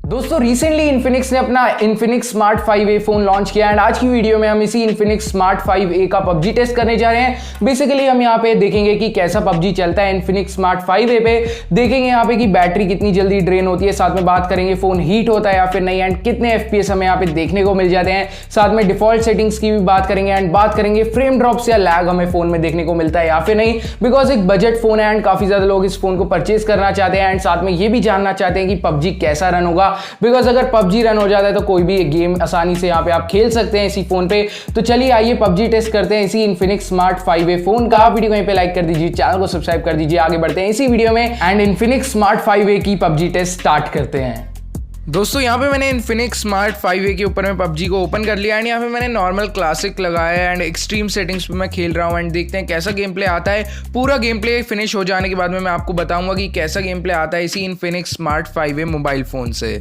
दोस्तों recently Infinix ने अपना Infinix smart 5A phone launch किया एंड आज की वीडियो में हम इसी इन्फिनिक्स स्मार्ट 5A का PUBG टेस्ट करने जा रहे हैं। बेसिकली हम यहाँ पे देखेंगे कि कैसा PUBG चलता है इन्फिनिक्स स्मार्ट 5A पे, देखेंगे यहाँ पे कि बैटरी कितनी जल्दी ड्रेन होती है, साथ में बात करेंगे फोन हीट होता है या फिर नहीं एंड कितने FPS हमें यहाँ पे देखने को मिल जाते हैं, साथ में डिफॉल्ट सेटिंग्स की भी बात करेंगे एंड बात करेंगे फ्रेम ड्रॉप्स या लैग हमें फोन में देखने को मिलता है या फिर नहीं, बिकॉज एक बजट फोन है एंड काफी ज्यादा लोग इस फोन को परचेज करना चाहते हैं एंड साथ में ये भी जानना चाहते हैं कि PUBG कैसा रन होगा, बिकॉज अगर PUBG रन हो जाता है तो कोई भी एक गेम आसानी से यहाँ पे आप खेल सकते हैं इसी फोन पे। तो चलिए आइए PUBG टेस्ट करते हैं इसी इन्फिनिक्स स्मार्ट 5A फोन का। वीडियो को यहीं पे लाइक कर दीजिए, चैनल को सब्सक्राइब कर दीजिए, आगे बढ़ते हैं इसी वीडियो में एंड इन्फिनिक्स स्मार्ट 5A की PUBG टेस्ट स्टार्ट करते हैं। दोस्तों यहाँ पे मैंने इन्फिनिक्स स्मार्ट 5A के ऊपर में PUBG को ओपन कर लिया एंड यहाँ पे मैंने नॉर्मल क्लासिक लगाया है एंड एक्सट्रीम सेटिंग्स पे मैं खेल रहा हूँ एंड देखते हैं कैसा गेम प्ले आता है। पूरा गेम प्ले फिनिश हो जाने के बाद में मैं आपको बताऊंगा कि कैसा गेम प्ले आता है इसी Infinix smart 5A mobile phone से।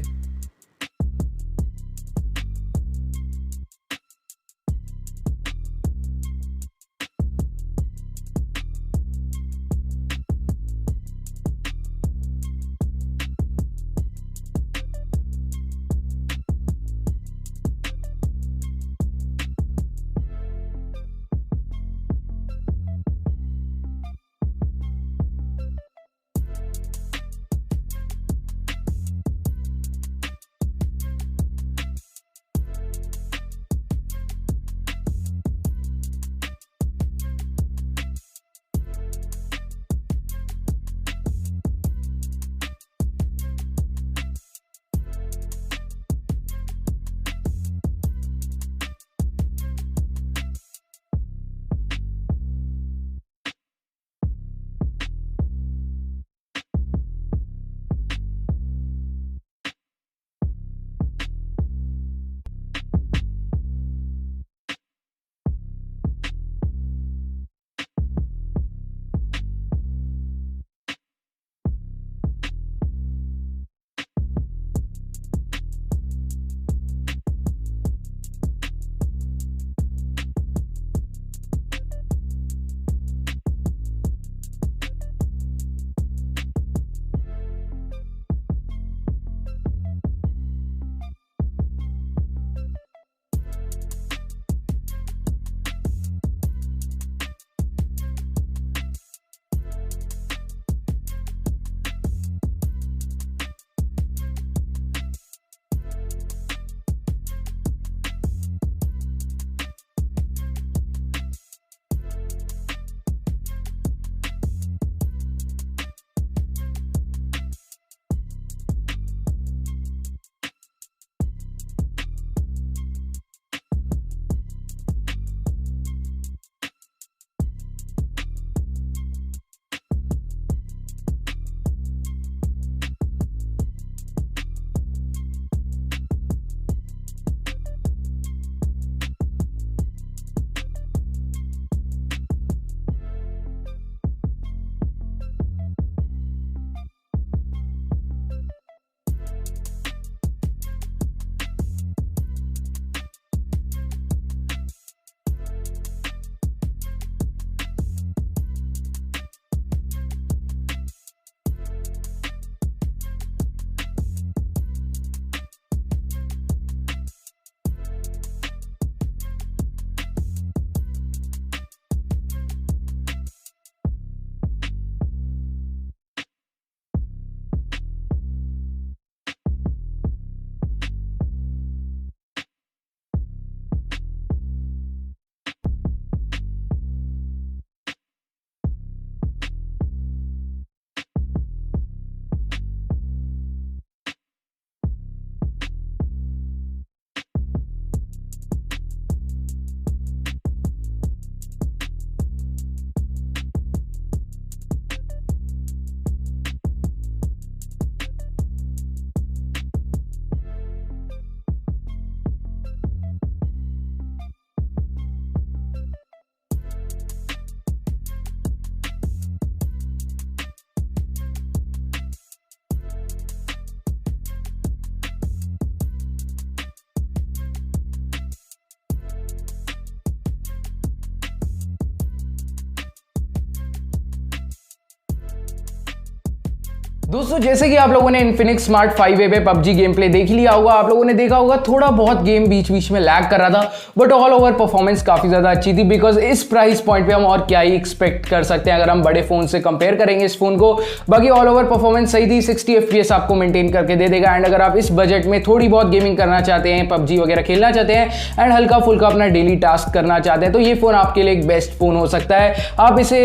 दोस्तों जैसे कि आप लोगों ने Infinix Smart 5A पे PUBG गेम प्ले देख लिया होगा, आप लोगों ने देखा होगा थोड़ा बहुत गेम बीच बीच में लैग कर रहा था, बट ऑल ओवर परफॉर्मेंस काफी ज्यादा अच्छी थी। बिकॉज इस प्राइस पॉइंट पे हम और क्या ही एक्सपेक्ट कर सकते हैं अगर हम बड़े फोन से कंपेयर करेंगे इस फोन को। बाकी ऑल ओवर परफॉर्मेंस सही थी, 60 FPS आपको मेंटेन करके दे देगा। एंड अगर आप इस बजट में थोड़ी बहुत गेमिंग करना चाहते हैं, PUBG वगैरह खेलना चाहते हैं एंड हल्का फुल्का अपना डेली टास्क करना चाहते हैं, तो ये फोन आपके लिए एक बेस्ट फोन हो सकता है। आप इसे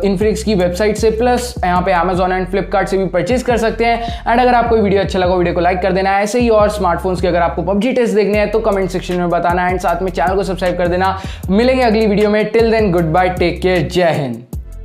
Infinix की वेबसाइट से प्लस यहाँ पे Amazon एंड Flipkart से भी परचेज कर सकते हैं। एंड अगर आपको वीडियो अच्छा लगा, वीडियो को लाइक कर देना। ऐसे ही और स्मार्टफोन्स के अगर आपको PUBG टेस्ट देखने हैं तो कमेंट सेक्शन में बताना एंड साथ में चैनल को सब्सक्राइब कर देना। मिलेंगे अगली वीडियो में। Till then goodbye, take care, Jai Hind.